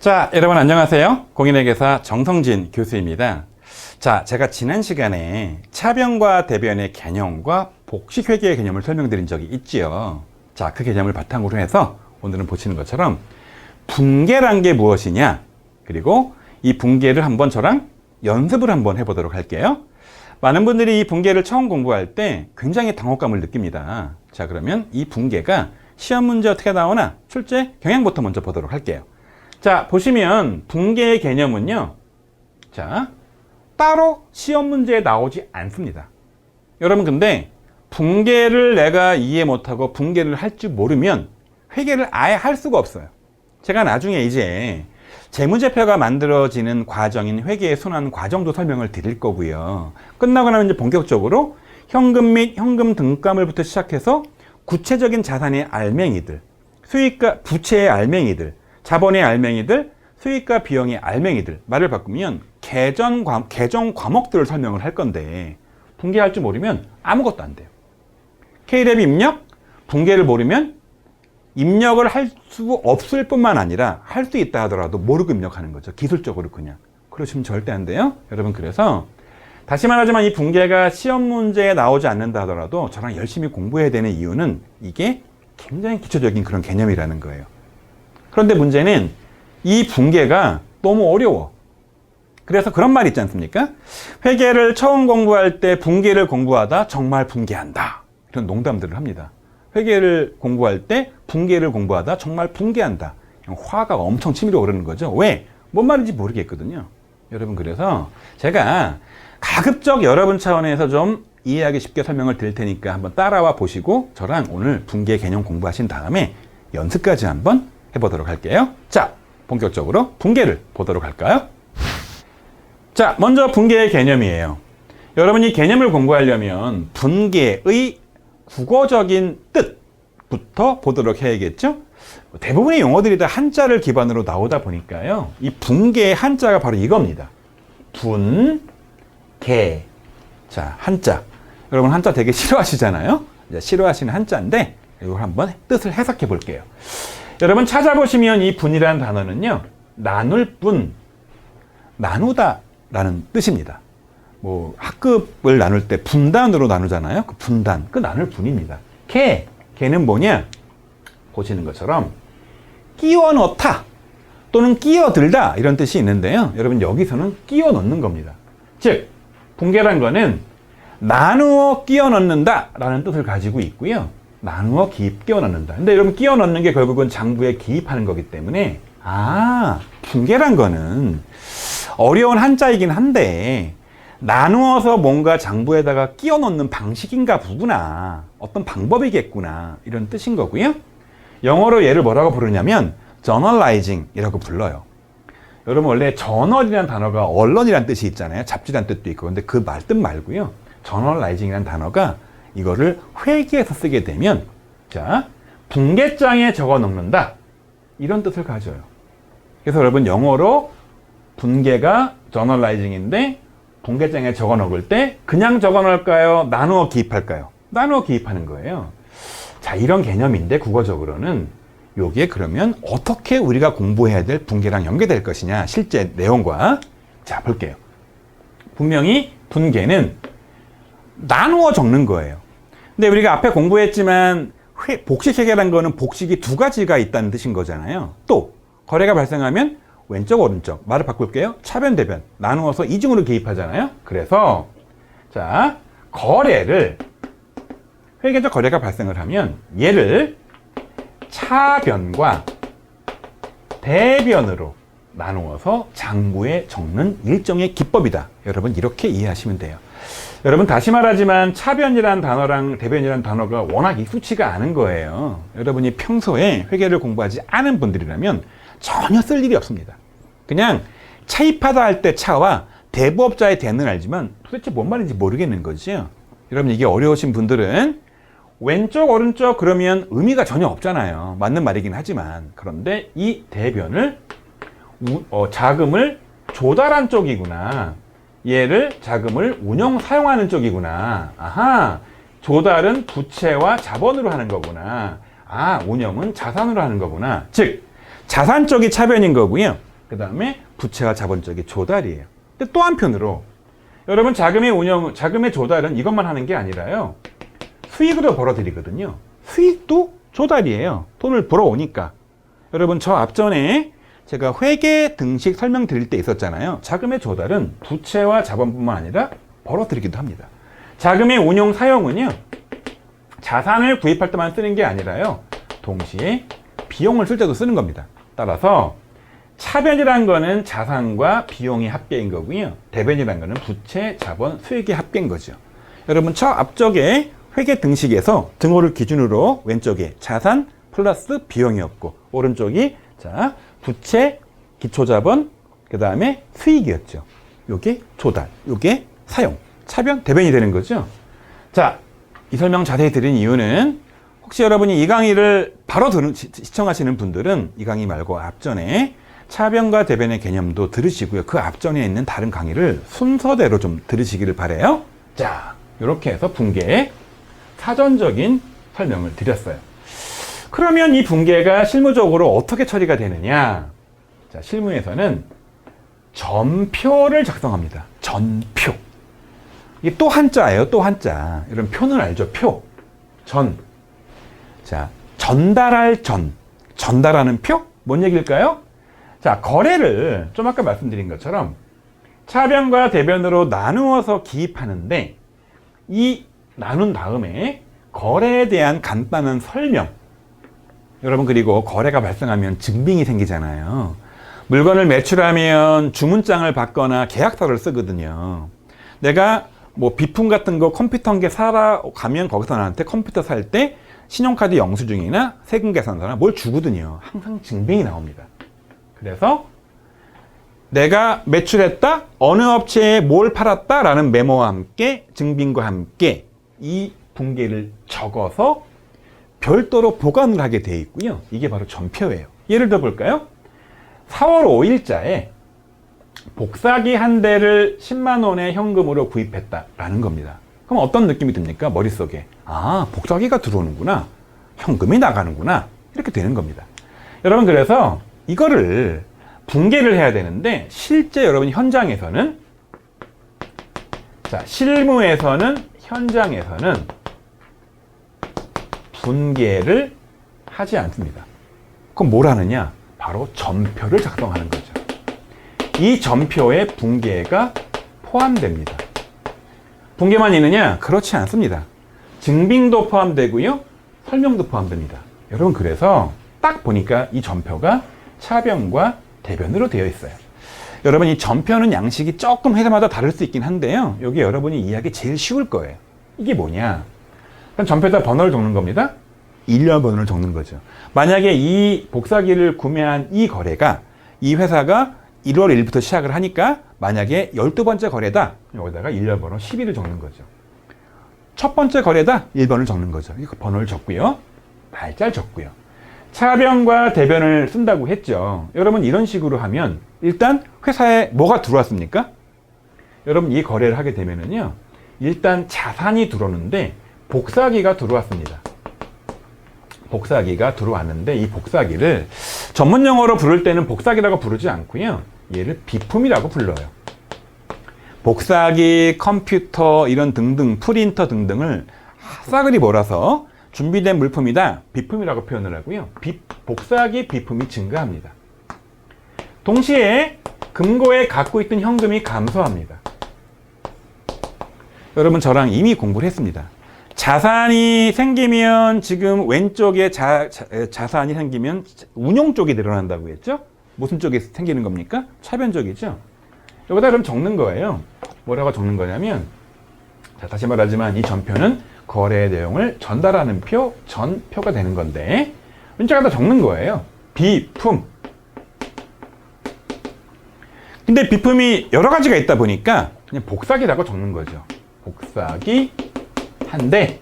자, 여러분 안녕하세요. 공인회계사 정성진 교수입니다. 자, 제가 지난 시간에 차변과 대변의 개념과 복식회계의 개념을 설명드린 적이 있지요. 자, 그 개념을 바탕으로 해서 오늘은 보시는 것처럼 분계란 게 무엇이냐, 그리고 이 분계를 한번 저랑 연습을 한번 해보도록 할게요. 많은 분들이 이 분계를 처음 공부할 때 굉장히 당혹감을 느낍니다. 자, 그러면 이 분계가 시험 문제 어떻게 나오나 출제 경향부터 먼저 보도록 할게요. 자, 보시면 분계의 개념은요, 자, 따로 시험 문제에 나오지 않습니다. 여러분, 근데 분계를 내가 이해 못하고 분계를 할 줄 모르면 회계를 아예 할 수가 없어요. 제가 나중에 이제 재무제표가 만들어지는 과정인 회계의 순환 과정도 설명을 드릴 거고요. 끝나고 나면 이제 본격적으로 현금 및 현금 등가물부터 시작해서 구체적인 자산의 알맹이들, 수익과 부채의 알맹이들, 자본의 알맹이들, 수익과 비용의 알맹이들, 말을 바꾸면 계정 과목들을 설명을 할 건데 분계할 줄 모르면 아무것도 안 돼요. K랩 입력, 분계를 모르면 입력을 할 수 없을 뿐만 아니라 할 수 있다 하더라도 모르고 입력하는 거죠. 기술적으로 그냥. 그러시면 절대 안 돼요. 여러분, 그래서 다시 말하지만 이 분계가 시험 문제에 나오지 않는다 하더라도 저랑 열심히 공부해야 되는 이유는 이게 굉장히 기초적인 그런 개념이라는 거예요. 그런데 문제는 이 분계가 너무 어려워. 그래서 그런 말 있지 않습니까? 회계를 처음 공부할 때 분계를 공부하다 정말 분계한다, 이런 농담들을 합니다. 회계를 공부할 때 분계를 공부하다 정말 분계한다. 화가 엄청 치밀어 오르는 거죠. 왜? 뭔 말인지 모르겠거든요. 여러분, 그래서 제가 가급적 여러분 차원에서 좀 이해하기 쉽게 설명을 드릴 테니까 한번 따라와 보시고 저랑 오늘 분계 개념 공부하신 다음에 연습까지 한번 해보도록 할게요. 자, 본격적으로 분계를 보도록 할까요? 자, 먼저 분계의 개념이에요. 여러분이 개념을 공부하려면 분계의 국어적인 뜻부터 보도록 해야겠죠? 대부분의 용어들이 다 한자를 기반으로 나오다 보니까요, 이 분계의 한자가 바로 이겁니다. 분계. 자, 한자. 여러분 한자 되게 싫어하시잖아요? 이제 싫어하시는 한자인데 이걸 한번 뜻을 해석해 볼게요. 여러분 찾아보시면 이 분이라는 단어는요, 나눌 분, 나누다 라는 뜻입니다. 뭐 학급을 나눌 때 분단으로 나누잖아요. 그 분단, 그 나눌 분입니다. 개는 뭐냐? 보시는 것처럼 끼워 넣다 또는 끼어들다, 이런 뜻이 있는데요. 여러분, 여기서는 끼워 넣는 겁니다. 즉, 분계란 거는 나누어 끼워 넣는다 라는 뜻을 가지고 있고요. 나누어 끼워 넣는다. 근데 여러분, 끼워 넣는 게 결국은 장부에 기입하는 거기 때문에, 분계란 거는 어려운 한자이긴 한데 나누어서 뭔가 장부에다가 끼워 넣는 방식인가 보구나, 어떤 방법이겠구나, 이런 뜻인 거고요. 영어로 얘를 뭐라고 부르냐면 journalizing 이라고 불러요. 여러분, 원래 저널이라는 단어가 언론이라는 뜻이 있잖아요. 잡지라는 뜻도 있고. 근데 그 뜻 말고요, journalizing이라는 단어가 이거를 회계에서 쓰게 되면, 자, 분계장에 적어 넣는다, 이런 뜻을 가져요. 그래서 여러분, 영어로 분계가 journalizing인데 분계장에 적어 넣을 때 그냥 적어 넣을까요? 나누어 기입할까요? 나누어 기입하는 거예요. 자, 이런 개념인데 국어적으로는 요게 그러면 어떻게 우리가 공부해야 될 분계랑 연계될 것이냐, 실제 내용과. 자, 볼게요. 분명히 분계는 나누어 적는 거예요. 근데 우리가 앞에 공부했지만 복식회계라는 거는 복식이 두 가지가 있다는 뜻인 거잖아요. 또 거래가 발생하면 왼쪽 오른쪽, 말을 바꿀게요. 차변 대변 나누어서 이중으로 기입하잖아요. 그래서 자, 거래를, 회계적 거래가 발생을 하면 얘를 차변과 대변으로 나누어서 장부에 적는 일종의 기법이다. 여러분, 이렇게 이해하시면 돼요. 여러분, 다시 말하지만 차변이라는 단어랑 대변이라는 단어가 워낙 익숙치가 않은 거예요. 여러분이 평소에 회계를 공부하지 않은 분들이라면 전혀 쓸 일이 없습니다. 그냥 차입하다 할 때 차와 대부업자의 대는 알지만 도대체 뭔 말인지 모르겠는 거죠. 여러분, 이게 어려우신 분들은 왼쪽 오른쪽 그러면 의미가 전혀 없잖아요. 맞는 말이긴 하지만. 그런데 이 대변을 자금을 조달한 쪽이구나, 얘를 자금을 운용 사용하는 쪽이구나, 아하, 조달은 부채와 자본으로 하는 거구나, 운영은 자산으로 하는 거구나. 즉, 자산 쪽이 차변인 거고요. 그 다음에 부채와 자본 쪽이 조달이에요. 근데 또 한편으로 여러분 자금의 조달은 이것만 하는 게 아니라요. 수익으로 벌어들이거든요. 수익도 조달이에요. 돈을 벌어오니까. 여러분 저 앞전에 제가 회계 등식 설명드릴 때 있었잖아요. 자금의 조달은 부채와 자본뿐만 아니라 벌어들이기도 합니다. 자금의 운용 사용은요. 자산을 구입할 때만 쓰는 게 아니라요. 동시에 비용을 쓸 때도 쓰는 겁니다. 따라서 차변이란 거는 자산과 비용의 합계인 거고요. 대변이란 거는 부채, 자본, 수익의 합계인 거죠. 여러분 저 앞쪽에 회계 등식에서 등호를 기준으로 왼쪽에 자산 플러스 비용이었고 오른쪽이 자 부채, 기초자본, 그 다음에 수익이었죠. 요게 조달, 요게 사용, 차변, 대변이 되는 거죠. 자, 이 설명 자세히 드린 이유는 혹시 여러분이 이 강의를 바로 시청하시는 분들은 이 강의 말고 앞전에 차변과 대변의 개념도 들으시고요. 그 앞전에 있는 다른 강의를 순서대로 좀 들으시기를 바라요. 자, 이렇게 해서 분계의 사전적인 설명을 드렸어요. 그러면 이 분계가 실무적으로 어떻게 처리가 되느냐? 자, 실무에서는 전표를 작성합니다. 전표. 이게 또 한자예요. 또 한자. 이런 표는 알죠? 표. 전. 자, 전달할 전. 전달하는 표? 뭔 얘기일까요? 자, 거래를 좀 아까 말씀드린 것처럼 차변과 대변으로 나누어서 기입하는데 이 나눈 다음에 거래에 대한 간단한 설명. 여러분 그리고 거래가 발생하면 증빙이 생기잖아요. 물건을 매출하면 주문장을 받거나 계약서를 쓰거든요. 내가 뭐 비품 같은 거 컴퓨터 한 개 사러 가면 거기서 나한테 컴퓨터 살 때 신용카드 영수증이나 세금 계산서나 뭘 주거든요. 항상 증빙이 나옵니다. 그래서 내가 매출했다, 어느 업체에 뭘 팔았다 라는 메모와 함께 증빙과 함께 이 분계를 적어서 별도로 보관을 하게 되어 있고요. 이게 바로 전표예요. 예를 들어 볼까요? 4월 5일자에 복사기 한 대를 10만 원의 현금으로 구입했다라는 겁니다. 그럼 어떤 느낌이 듭니까? 머릿속에. 아, 복사기가 들어오는구나. 현금이 나가는구나. 이렇게 되는 겁니다. 여러분 그래서 이거를 분계를 해야 되는데 실제 여러분 현장에서는 자, 실무에서는 현장에서는 분계를 하지 않습니다. 그럼 뭘 하느냐? 바로 전표를 작성하는 거죠. 이 전표에 분계가 포함됩니다. 분계만 있느냐? 그렇지 않습니다. 증빙도 포함되고요. 설명도 포함됩니다. 여러분 그래서 딱 보니까 이 전표가 차변과 대변으로 되어 있어요. 여러분 이 전표는 양식이 조금 회사마다 다를 수 있긴 한데요. 여기 여러분이 이해하기 제일 쉬울 거예요. 이게 뭐냐? 일단 전표에다 번호를 적는 겁니다. 일련 번호를 적는 거죠. 만약에 이 복사기를 구매한 이 거래가 이 회사가 1월 1일부터 시작을 하니까 만약에 12번째 거래다. 여기다가 일련 번호 12를 적는 거죠. 첫 번째 거래다. 1번을 적는 거죠. 이 번호를 적고요. 날짜를 적고요. 차변과 대변을 쓴다고 했죠. 여러분 이런 식으로 하면 일단 회사에 뭐가 들어왔습니까? 여러분 이 거래를 하게 되면은요. 일단 자산이 들어오는데 복사기가 들어왔습니다. 복사기가 들어왔는데 이 복사기를 전문 용어로 부를 때는 복사기라고 부르지 않고요. 얘를 비품이라고 불러요. 복사기, 컴퓨터 이런 등등 프린터 등등을 싸그리 몰아서 준비된 물품이다. 비품이라고 표현을 하고요. 복사기 비품이 증가합니다. 동시에 금고에 갖고 있던 현금이 감소합니다. 여러분 저랑 이미 공부를 했습니다. 자산이 생기면 지금 왼쪽에 자산이 생기면 운용 쪽이 늘어난다고 했죠? 무슨 쪽이 생기는 겁니까? 차변 쪽이죠? 여기다 그럼 적는 거예요. 뭐라고 적는 거냐면 자, 다시 말하지만 이 전표는 거래 내용을 전달하는 표, 전표가 되는 건데 왼쪽에다 적는 거예요. 비품. 근데 비품이 여러 가지가 있다 보니까 그냥 복사기라고 적는 거죠. 복사기 한 대.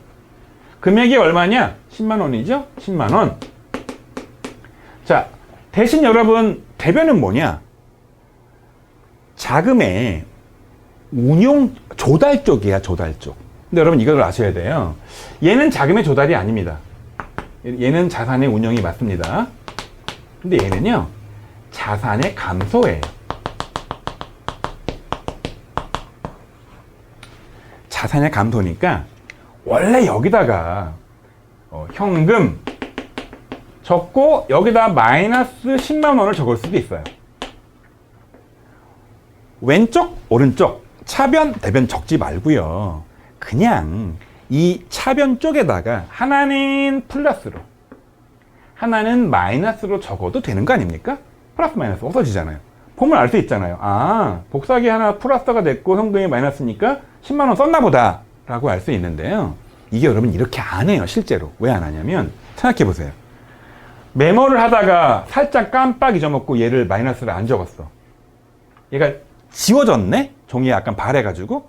금액이 얼마냐? 10만 원이죠? 10만 원. 자, 대신 여러분 대변은 뭐냐? 자금의 운용 조달 쪽이야, 조달 쪽. 근데 여러분 이걸 아셔야 돼요. 얘는 자금의 조달이 아닙니다. 얘는 자산의 운용이 맞습니다. 근데 얘는요. 자산의 감소예요. 자산의 감소니까 원래 여기다가 현금 적고 여기다 마이너스 10만 원을 적을 수도 있어요. 왼쪽, 오른쪽 차변, 대변 적지 말고요. 그냥 이 차변 쪽에다가 하나는 플러스로, 하나는 마이너스로 적어도 되는 거 아닙니까? 플러스 마이너스 없어지잖아요. 보면 알 수 있잖아요. 아, 복사기 하나 플러스가 됐고 현금이 마이너스니까 10만 원 썼나 보다 라고 알 수 있는데요. 이게 여러분 이렇게 안 해요. 실제로. 왜 안 하냐면 생각해 보세요. 메모를 하다가 살짝 깜빡 잊어먹고 얘를 마이너스를 안 적었어. 얘가 지워졌네? 종이에 약간 발해가지고.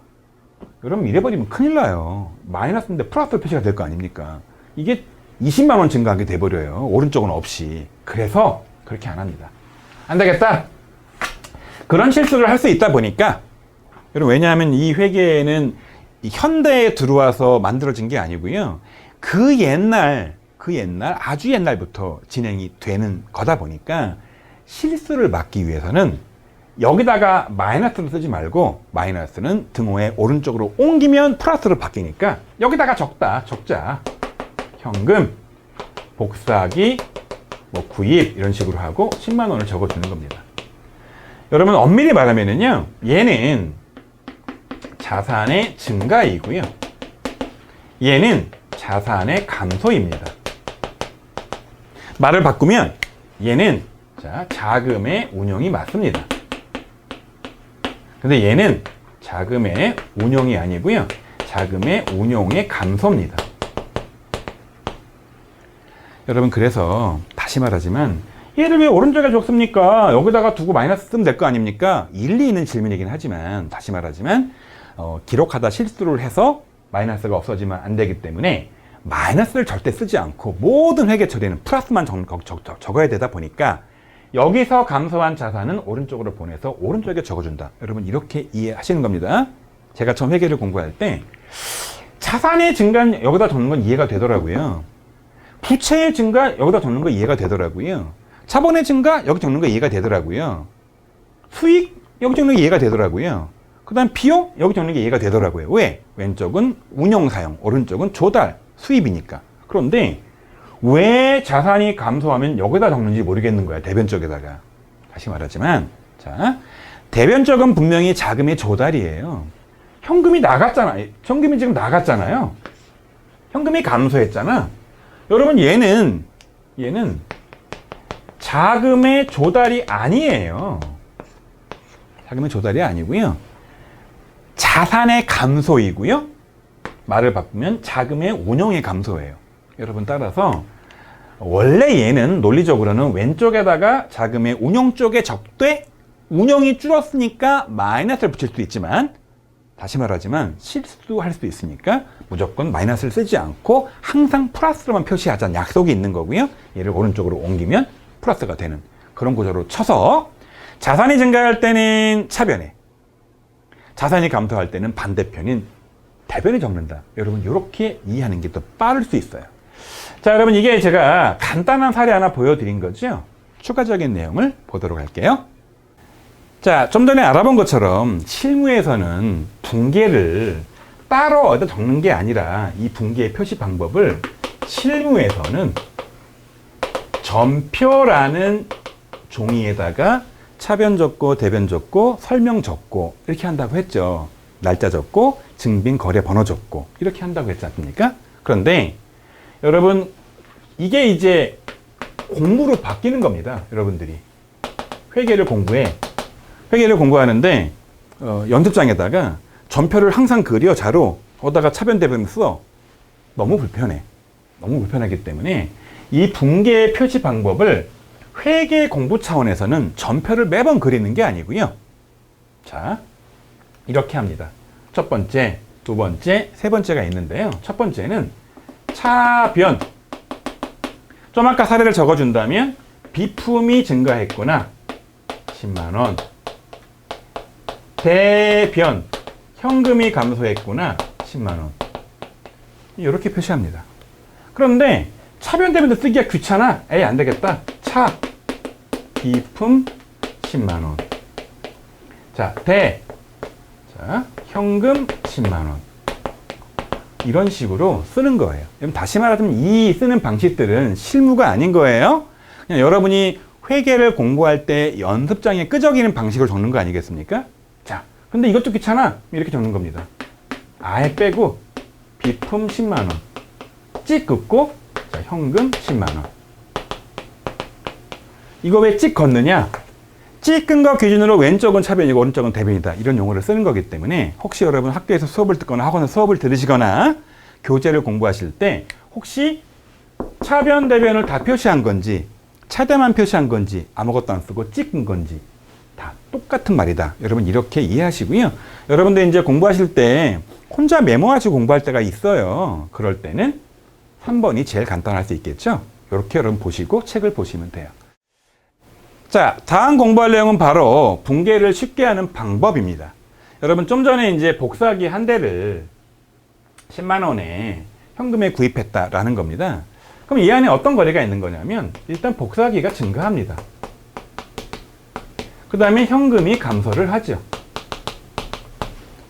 여러분 이래버리면 큰일 나요. 마이너스인데 플러스 표시가 될 거 아닙니까? 이게 20만 원 증가하게 돼버려요. 오른쪽은 없이. 그래서 그렇게 안 합니다. 안 되겠다. 그런 실수를 할 수 있다 보니까, 여러분 왜냐하면 이 회계는 현대에 들어와서 만들어진 게 아니고요. 그 옛날 아주 옛날부터 진행이 되는 거다 보니까 실수를 막기 위해서는 여기다가 마이너스를 쓰지 말고 마이너스는 등호의 오른쪽으로 옮기면 플러스로 바뀌니까 여기다가 적자. 현금, 복사기, 구입 이런 식으로 하고 10만 원을 적어주는 겁니다. 여러분 엄밀히 말하면은요, 얘는 자산의 증가이고요. 얘는 자산의 감소입니다. 말을 바꾸면 얘는 자금의 운용이 맞습니다. 근데 얘는 자금의 운용이 아니고요. 자금의 운용의 감소입니다. 여러분 그래서 다시 말하지만 얘를 왜 오른쪽에 줬습니까? 여기다가 두고 마이너스 쓰면 될 거 아닙니까? 일리 있는 질문이긴 하지만 다시 말하지만 기록하다 실수를 해서 마이너스가 없어지면 안 되기 때문에 마이너스를 절대 쓰지 않고 모든 회계 처리는 플러스만 적어야 되다 보니까 여기서 감소한 자산은 오른쪽으로 보내서 오른쪽에 적어준다. 여러분 이렇게 이해하시는 겁니다. 제가 처음 회계를 공부할 때 자산의 증가는 여기다 적는 건 이해가 되더라고요. 부채의 증가 여기다 적는 거 이해가 되더라고요. 자본의 증가 여기 적는 거 이해가 되더라고요. 수익 여기 적는 게 이해가 되더라고요. 그 다음 비용 여기 적는 게 이해가 되더라고요. 왜? 왼쪽은 운용사용, 오른쪽은 조달, 수입이니까. 그런데 왜 자산이 감소하면 여기다 적는지 모르겠는 거야. 대변 쪽에다가. 다시 말하지만 대변 쪽은 분명히 자금의 조달이에요. 현금이 나갔잖아. 현금이 지금 나갔잖아요. 현금이 감소했잖아. 여러분 얘는 자금의 조달이 아니에요. 자금의 조달이 아니고요. 자산의 감소이고요. 말을 바꾸면 자금의 운용의 감소예요. 여러분 따라서 원래 얘는 논리적으로는 왼쪽에다가 자금의 운용 쪽에 적되 운용이 줄었으니까 마이너스를 붙일 수도 있지만 다시 말하지만 실수할 수도 있으니까 무조건 마이너스를 쓰지 않고 항상 플러스로만 표시하자는 약속이 있는 거고요. 얘를 오른쪽으로 옮기면 플러스가 되는 그런 구조로 쳐서 자산이 증가할 때는 차변에, 자산이 감소할 때는 반대편인 대변에 적는다. 여러분 이렇게 이해하는 게 더 빠를 수 있어요. 자, 여러분 이게 제가 간단한 사례 하나 보여드린 거죠. 추가적인 내용을 보도록 할게요. 자, 좀 전에 알아본 것처럼 실무에서는 분계를 따로 어디다 적는 게 아니라 이 분계의 표시 방법을 실무에서는 전표라는 종이에다가 차변 적고 대변 적고 설명 적고 이렇게 한다고 했죠. 날짜 적고 증빙 거래 번호 적고 이렇게 한다고 했지 않습니까? 그런데 여러분 이게 이제 공부로 바뀌는 겁니다. 여러분들이 회계를 공부하는데 연습장에다가 전표를 항상 그려 자로 거기다가 차변 대변 써. 너무 불편하기 때문에 이 분계 표시 방법을 회계 공부 차원에서는 전표를 매번 그리는 게 아니고요. 자, 이렇게 합니다. 첫 번째, 두 번째, 세 번째가 있는데요. 첫 번째는 차변. 좀 아까 사례를 적어준다면 비품이 증가했구나. 10만 원. 대변. 현금이 감소했구나. 10만 원. 이렇게 표시합니다. 그런데 차변 대변도 쓰기가 귀찮아. 에이, 안 되겠다. 비품 10만 원. 자, 자, 현금 10만 원. 이런 식으로 쓰는 거예요. 여러분 다시 말하자면 이 쓰는 방식들은 실무가 아닌 거예요. 그냥 여러분이 회계를 공부할 때 연습장에 끄적이는 방식을 적는 거 아니겠습니까? 자, 근데 이것도 귀찮아. 이렇게 적는 겁니다. 아예 빼고 비품 10만 원. 찍 긋고 자, 현금 10만 원. 이거 왜 찍 걷느냐? 찍은 거 기준으로 왼쪽은 차변이고 오른쪽은 대변이다. 이런 용어를 쓰는 거기 때문에 혹시 여러분 학교에서 수업을 듣거나 학원에서 수업을 들으시거나 교재를 공부하실 때 혹시 차변, 대변을 다 표시한 건지 차대만 표시한 건지 아무것도 안 쓰고 찍은 건지 다 똑같은 말이다. 여러분 이렇게 이해하시고요. 여러분들 이제 공부하실 때 혼자 메모하시고 공부할 때가 있어요. 그럴 때는 3번이 제일 간단할 수 있겠죠. 이렇게 여러분 보시고 책을 보시면 돼요. 자, 다음 공부할 내용은 바로 분계를 쉽게 하는 방법입니다. 여러분 좀 전에 이제 복사기 한 대를 10만 원에 현금에 구입했다라는 겁니다. 그럼 이 안에 어떤 거래가 있는 거냐면 일단 복사기가 증가합니다. 그 다음에 현금이 감소를 하죠.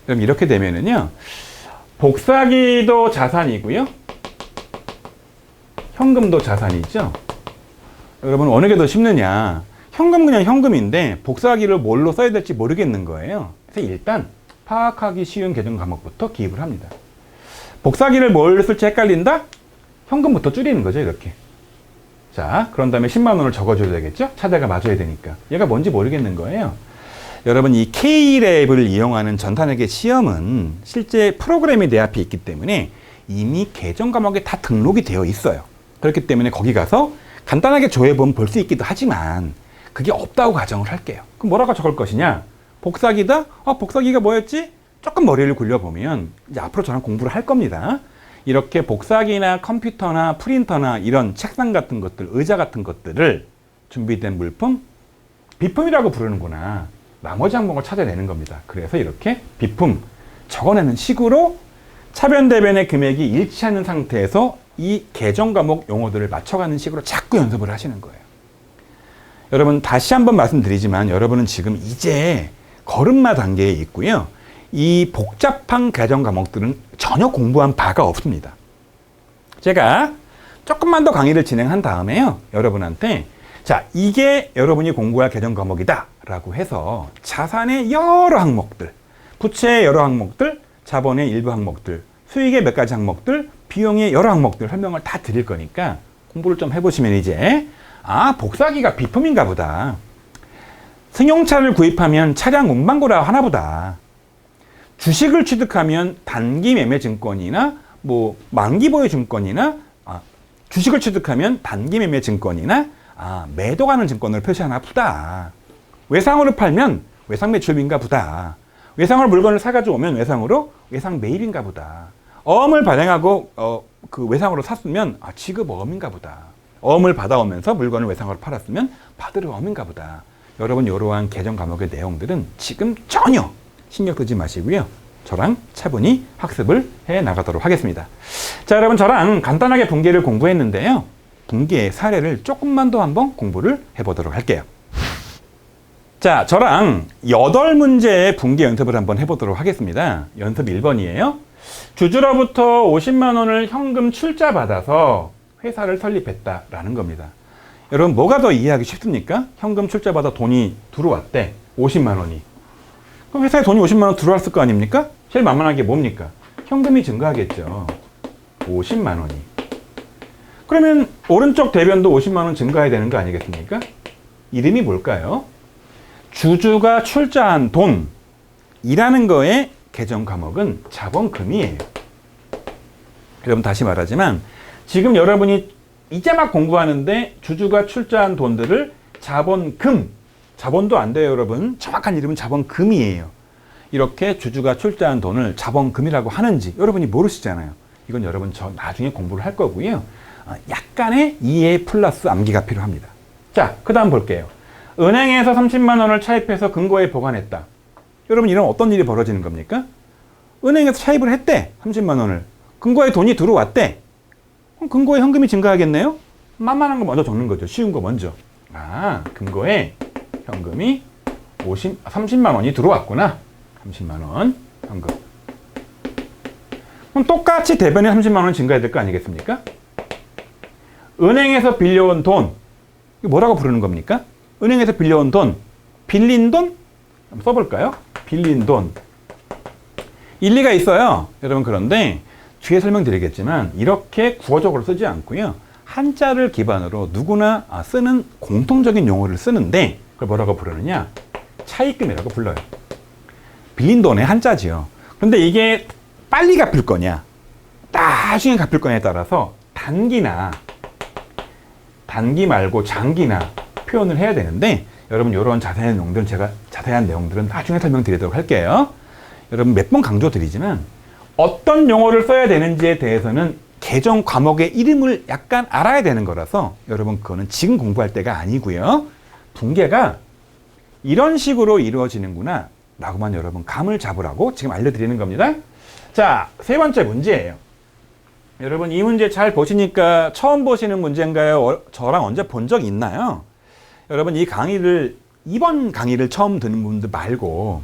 그럼 이렇게 되면은요, 복사기도 자산이고요, 현금도 자산이죠. 여러분 어느 게 더 쉽느냐? 현금 그냥 현금인데 복사기를 뭘로 써야 될지 모르겠는 거예요. 그래서 일단 파악하기 쉬운 계정 과목부터 기입을 합니다. 복사기를 뭘 쓸지 헷갈린다? 현금부터 줄이는 거죠, 이렇게. 자, 그런 다음에 10만 원을 적어줘야 되겠죠? 차대가 맞아야 되니까. 얘가 뭔지 모르겠는 거예요. 여러분 이 K랩을 이용하는 전산회계 시험은 실제 프로그램이 내 앞에 있기 때문에 이미 계정 과목에 다 등록이 되어 있어요. 그렇기 때문에 거기 가서 간단하게 조회보면 볼 수 있기도 하지만 그게 없다고 가정을 할게요. 그럼 뭐라고 적을 것이냐? 복사기다? 복사기가 뭐였지? 조금 머리를 굴려보면 이제 앞으로 저랑 공부를 할 겁니다. 이렇게 복사기나 컴퓨터나 프린터나 이런 책상 같은 것들, 의자 같은 것들을 준비된 물품, 비품이라고 부르는구나. 나머지 항목을 찾아내는 겁니다. 그래서 이렇게 비품 적어내는 식으로 차변, 대변의 금액이 일치하는 상태에서 이 계정 과목 용어들을 맞춰가는 식으로 자꾸 연습을 하시는 거예요. 여러분 다시 한번 말씀드리지만 여러분은 지금 이제 걸음마 단계에 있고요. 이 복잡한 계정 과목들은 전혀 공부한 바가 없습니다. 제가 조금만 더 강의를 진행한 다음에요. 여러분한테 자, 이게 여러분이 공부할 계정 과목이다 라고 해서 자산의 여러 항목들, 부채의 여러 항목들, 자본의 일부 항목들, 수익의 몇 가지 항목들, 비용의 여러 항목들 설명을 다 드릴 거니까 공부를 좀 해보시면 이제 복사기가 비품인가 보다. 승용차를 구입하면 차량 운반고라 하나 보다. 주식을 취득하면 단기 매매 증권이나 만기 보유 증권이나 주식을 취득하면 단기 매매 증권이나 매도가는 증권을 표시하나 보다. 외상으로 팔면 외상 매출인가 보다. 외상으로 물건을 사가지고 오면 외상 매입인가 보다. 어음을 발행하고 그 외상으로 샀으면 지급 어음인가 보다. 어음을 받아오면서 물건을 외상으로 팔았으면 받으러 어음인가 보다. 여러분 이러한 계정 과목의 내용들은 지금 전혀 신경 쓰지 마시고요. 저랑 차분히 학습을 해 나가도록 하겠습니다. 자, 여러분 저랑 간단하게 분계를 공부했는데요. 분계의 사례를 조금만 더 한번 공부를 해보도록 할게요. 자, 저랑 8문제의 분계 연습을 한번 해보도록 하겠습니다. 연습 1번이에요. 주주로부터 50만 원을 현금 출자 받아서 회사를 설립했다라는 겁니다. 여러분 뭐가 더 이해하기 쉽습니까? 현금 출자 받아 돈이 들어왔대. 50만 원이. 그럼 회사에 돈이 50만 원 들어왔을 거 아닙니까? 제일 만만한 게 뭡니까? 현금이 증가하겠죠. 50만 원이. 그러면 오른쪽 대변도 50만 원 증가해야 되는 거 아니겠습니까? 이름이 뭘까요? 주주가 출자한 돈이라는 거에 계정 과목은 자본금이에요. 여러분 다시 말하지만 지금 여러분이 이제 막 공부하는데 주주가 출자한 돈들을 자본금, 자본도 안 돼요 여러분. 정확한 이름은 자본금이에요. 이렇게 주주가 출자한 돈을 자본금이라고 하는지 여러분이 모르시잖아요. 이건 여러분 저 나중에 공부를 할 거고요. 약간의 이해 플러스 암기가 필요합니다. 자, 그 다음 볼게요. 은행에서 30만 원을 차입해서 금고에 보관했다. 여러분 이런 어떤 일이 벌어지는 겁니까? 은행에서 차입을 했대. 30만 원을. 금고에 돈이 들어왔대. 그럼 금고에 현금이 증가하겠네요? 만만한 거 먼저 적는 거죠. 쉬운 거 먼저. 금고에 현금이 30만 원이 들어왔구나. 30만 원 현금. 그럼 똑같이 대변에 30만 원 증가해야 될 거 아니겠습니까? 은행에서 빌려온 돈, 이거 뭐라고 부르는 겁니까? 은행에서 빌려온 돈, 빌린 돈? 한번 써볼까요? 빌린 돈. 일리가 있어요. 여러분, 그런데 뒤에 설명드리겠지만 이렇게 구어적으로 쓰지 않고요. 한자를 기반으로 누구나 쓰는 공통적인 용어를 쓰는데 그걸 뭐라고 부르느냐? 차입금이라고 불러요. 빌린 돈의 한자지요. 그런데 이게 빨리 갚을 거냐, 나중에 갚을 거냐에 따라서 단기 말고 장기나 표현을 해야 되는데, 여러분 이런 자세한 내용들은 제가 자세한 내용들은 나중에 설명드리도록 할게요. 여러분 몇 번 강조드리지만 어떤 용어를 써야 되는지에 대해서는 개정 과목의 이름을 약간 알아야 되는 거라서 여러분 그거는 지금 공부할 때가 아니고요. 분계가 이런 식으로 이루어지는구나 라고만 여러분 감을 잡으라고 지금 알려드리는 겁니다. 자, 세 번째 문제예요. 여러분 이 문제 잘 보시니까 처음 보시는 문제인가요? 저랑 언제 본 적 있나요? 여러분 이번 강의를 처음 듣는 분들 말고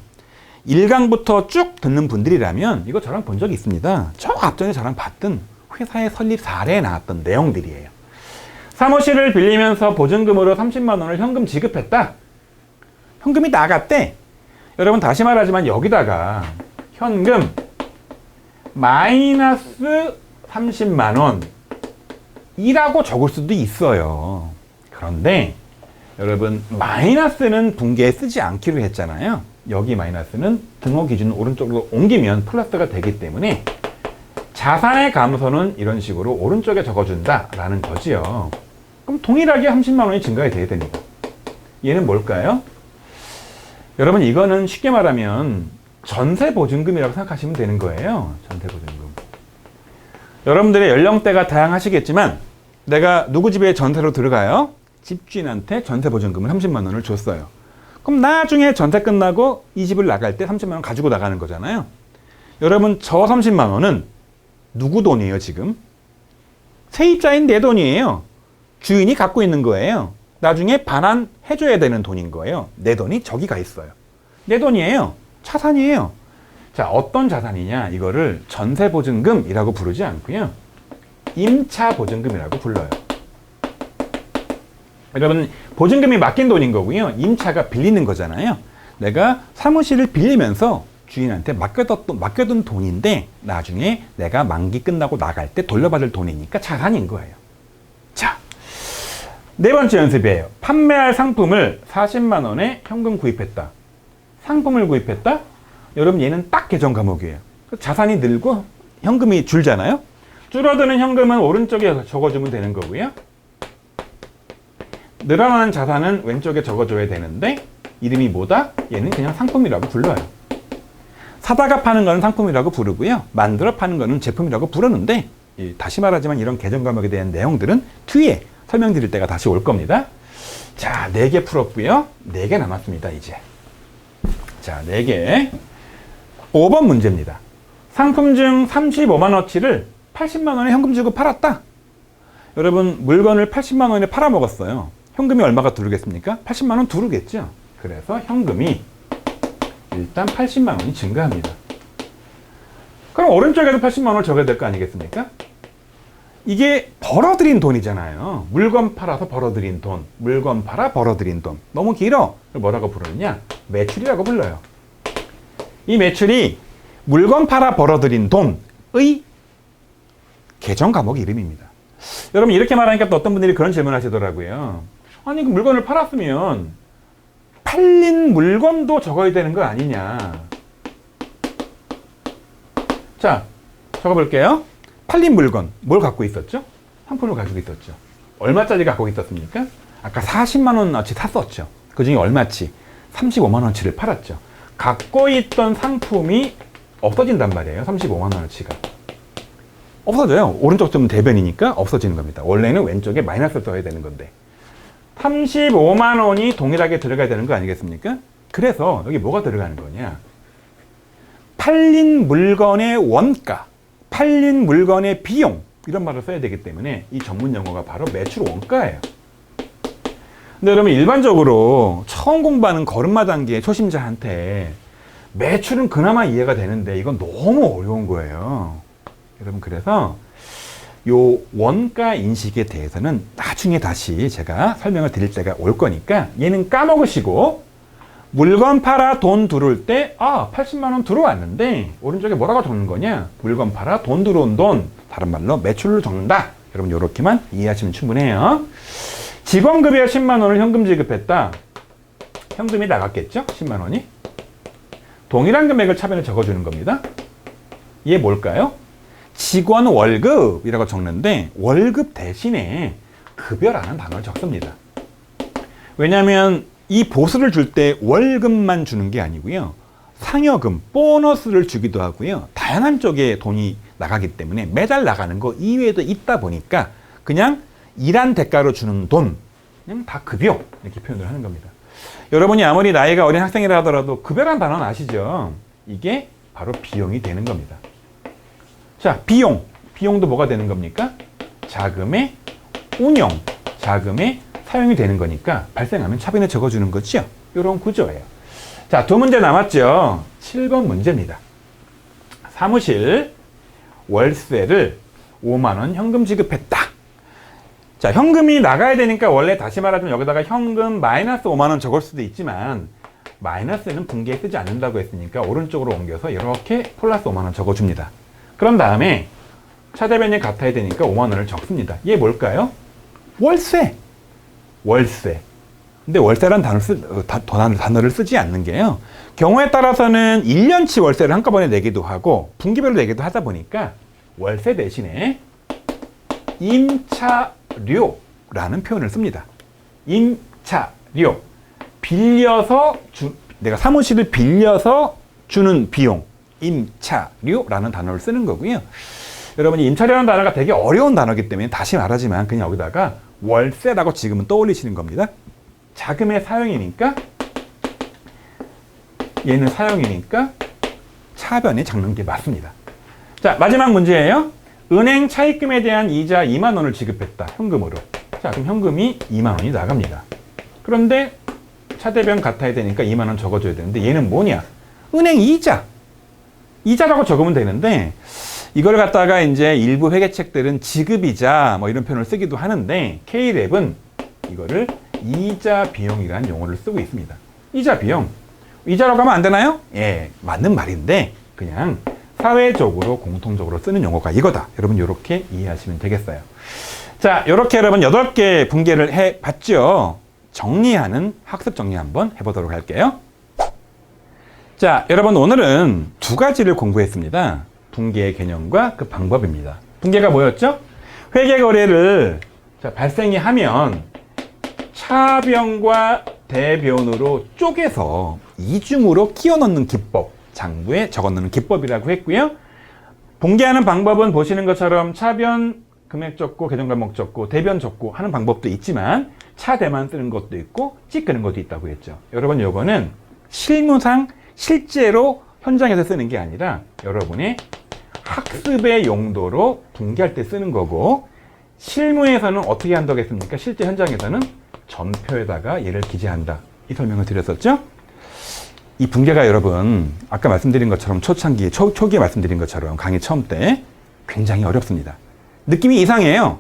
1강부터 쭉 듣는 분들이라면 이거 저랑 본 적이 있습니다. 저 앞전에 저랑 봤던 회사의 설립 사례에 나왔던 내용들이에요. 사무실을 빌리면서 보증금으로 30만 원을 현금 지급했다. 현금이 나갔대. 여러분 다시 말하지만 여기다가 현금 마이너스 30만 원이라고 적을 수도 있어요. 그런데 여러분 마이너스는 분계에 쓰지 않기로 했잖아요. 여기 마이너스는 등호 기준 오른쪽으로 옮기면 플러스가 되기 때문에 자산의 감소는 이런 식으로 오른쪽에 적어준다라는 거지요. 그럼 동일하게 30만 원이 증가가 돼야 됩니다. 얘는 뭘까요? 여러분 이거는 쉽게 말하면 전세보증금이라고 생각하시면 되는 거예요. 전세보증금. 여러분들의 연령대가 다양하시겠지만 내가 누구 집에 전세로 들어가요? 집주인한테 전세보증금을 30만 원을 줬어요. 그럼 나중에 전세 끝나고 이 집을 나갈 때 30만 원 가지고 나가는 거잖아요. 여러분 저 30만 원은 누구 돈이에요 지금? 세입자인 내 돈이에요. 주인이 갖고 있는 거예요. 나중에 반환해줘야 되는 돈인 거예요. 내 돈이 저기 가 있어요. 내 돈이에요. 자산이에요. 자, 어떤 자산이냐? 이거를 전세보증금이라고 부르지 않고요. 임차보증금이라고 불러요. 여러분 보증금이 맡긴 돈인 거고요. 임차가 빌리는 거잖아요. 내가 사무실을 빌리면서 주인한테 맡겨둔 돈인데 나중에 내가 만기 끝나고 나갈 때 돌려받을 돈이니까 자산인 거예요. 자, 네 번째 연습이에요. 판매할 상품을 40만 원에 현금 구입했다. 상품을 구입했다? 여러분 얘는 딱 개정 과목이에요. 자산이 늘고 현금이 줄잖아요. 줄어드는 현금은 오른쪽에 적어주면 되는 거고요. 늘어나는 자산은 왼쪽에 적어줘야 되는데 이름이 뭐다? 얘는 그냥 상품이라고 불러요. 사다가 파는 거는 상품이라고 부르고요. 만들어 파는 거는 제품이라고 부르는데 다시 말하지만 이런 개정 과목에 대한 내용들은 뒤에 설명드릴 때가 다시 올 겁니다. 자, 4개 풀었고요. 4개 남았습니다, 이제. 자, 4개. 5번 문제입니다. 상품 중 35만 원어치를 80만 원에 현금 주고 팔았다. 여러분, 물건을 80만 원에 팔아먹었어요. 현금이 얼마가 두르겠습니까? 80만 원 두르겠죠. 그래서 현금이 일단 80만 원이 증가합니다. 그럼 오른쪽에도 80만 원을 적어야 될 거 아니겠습니까? 이게 벌어들인 돈이잖아요. 물건 팔아서 벌어들인 돈. 물건 팔아 벌어들인 돈. 너무 길어. 뭐라고 부르느냐? 매출이라고 불러요. 이 매출이 물건 팔아 벌어들인 돈의 개정 과목 이름입니다. 여러분 이렇게 말하니까 또 어떤 분들이 그런 질문 하시더라고요. 아니 그 물건을 팔았으면 팔린 물건도 적어야 되는 거 아니냐. 자, 적어볼게요. 팔린 물건, 뭘 갖고 있었죠? 상품을 가지고 있었죠. 얼마짜리 갖고 있었습니까? 아까 40만 원어치 샀었죠. 그 중에 얼마치? 35만 원어치를 팔았죠. 갖고 있던 상품이 없어진단 말이에요. 35만 원어치가. 없어져요. 오른쪽 좀 대변이니까 없어지는 겁니다. 원래는 왼쪽에 마이너스를 써야 되는 건데. 35만 원이 동일하게 들어가야 되는 거 아니겠습니까? 그래서 여기 뭐가 들어가는 거냐? 팔린 물건의 원가, 팔린 물건의 비용 이런 말을 써야 되기 때문에 이 전문 용어가 바로 매출 원가예요. 근데 여러분 일반적으로 처음 공부하는 걸음마 단계 초심자한테 매출은 그나마 이해가 되는데 이건 너무 어려운 거예요. 여러분 그래서 요 원가 인식에 대해서는 나중에 다시 제가 설명을 드릴 때가 올 거니까 얘는 까먹으시고 물건 팔아 돈 들어올 때 80만 원 들어왔는데 오른쪽에 뭐라고 적는 거냐? 물건 팔아 돈 들어온 돈, 다른 말로 매출을 적는다. 여러분 요렇게만 이해하시면 충분해요. 직원급여 10만 원을 현금 지급했다. 현금이 나갔겠죠? 10만 원이. 동일한 금액을 차변에 적어주는 겁니다. 이게 뭘까요? 직원 월급이라고 적는데 월급 대신에 급여라는 단어를 적습니다. 왜냐하면 이 보수를 줄 때 월급만 주는 게 아니고요. 상여금, 보너스를 주기도 하고요. 다양한 쪽에 돈이 나가기 때문에 매달 나가는 거 이외에도 있다 보니까 그냥 일한 대가로 주는 돈, 그냥 다 급여 이렇게 표현을 하는 겁니다. 여러분이 아무리 나이가 어린 학생이라 하더라도 급여란 단어는 아시죠? 이게 바로 비용이 되는 겁니다. 자, 비용. 비용도 뭐가 되는 겁니까? 자금의 운용, 자금의 사용이 되는 거니까 발생하면 차변에 적어주는 거죠. 이런 구조예요. 자, 두 문제 남았죠. 7번 문제입니다. 사무실 월세를 5만 원 현금 지급했다. 자, 현금이 나가야 되니까 원래 다시 말하자면 여기다가 현금 마이너스 5만 원 적을 수도 있지만 마이너스는 분기에 쓰지 않는다고 했으니까 오른쪽으로 옮겨서 이렇게 플러스 5만 원 적어줍니다. 그런 다음에 차대변이 같아야 되니까 5만 원을 적습니다. 이게 뭘까요? 월세. 월세. 근데 월세란 단어를 쓰지 않는 게요. 경우에 따라서는 1년치 월세를 한꺼번에 내기도 하고 분기별로 내기도 하다 보니까 월세 대신에 임차료라는 표현을 씁니다. 임차료. 내가 사무실을 빌려서 주는 비용. 임차료라는 단어를 쓰는 거고요. 여러분이 임차료라는 단어가 되게 어려운 단어이기 때문에 다시 말하지만 그냥 여기다가 월세라고 지금은 떠올리시는 겁니다. 자금의 사용이니까 얘는 사용이니까 차변에 적는 게 맞습니다. 자, 마지막 문제예요. 은행 차입금에 대한 이자 2만 원을 지급했다. 현금으로. 자, 그럼 현금이 2만 원이 나갑니다. 그런데 차대변 같아야 되니까 2만 원 적어줘야 되는데 얘는 뭐냐? 은행 이자. 이자라고 적으면 되는데 이걸 갖다가 이제 일부 회계책들은 지급이자 뭐 이런 표현을 쓰기도 하는데 K랩은 이거를 이자 비용이라는 용어를 쓰고 있습니다. 이자 비용. 이자라고 하면 안 되나요? 예, 맞는 말인데 그냥 사회적으로 공통적으로 쓰는 용어가 이거다. 여러분 이렇게 이해하시면 되겠어요. 자, 이렇게 여러분 8개 분개를 해봤죠. 정리하는 학습 정리 한번 해보도록 할게요. 자, 여러분 오늘은 두 가지를 공부했습니다. 분개의 개념과 그 방법입니다. 분개가 뭐였죠? 회계거래를 발생이 하면 차변과 대변으로 쪼개서 이중으로 끼워 넣는 기법, 장부에 적어 넣는 기법이라고 했고요. 분개하는 방법은 보시는 것처럼 차변 금액 적고 계정 과목 적고 대변 적고 하는 방법도 있지만 차대만 쓰는 것도 있고 찌끄는 것도 있다고 했죠. 여러분 요거는 실무상 실제로 현장에서 쓰는 게 아니라 여러분의 학습의 용도로 분개할 때 쓰는 거고 실무에서는 어떻게 한다고 했습니까? 실제 현장에서는 전표에다가 얘를 기재한다. 이 설명을 드렸었죠? 이 분개가 여러분 아까 말씀드린 것처럼 초창기, 초기에 말씀드린 것처럼 강의 처음 때 굉장히 어렵습니다. 느낌이 이상해요.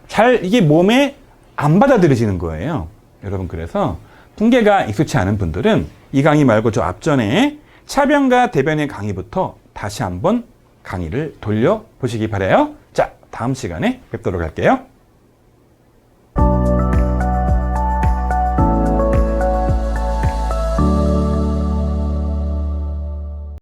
잘 이게 몸에 안 받아들여지는 거예요. 여러분 그래서 분개가 익숙치 않은 분들은 이 강의 말고 저 앞전에 차변과 대변의 강의부터 다시 한번 강의를 돌려보시기 바라요. 자, 다음 시간에 뵙도록 할게요.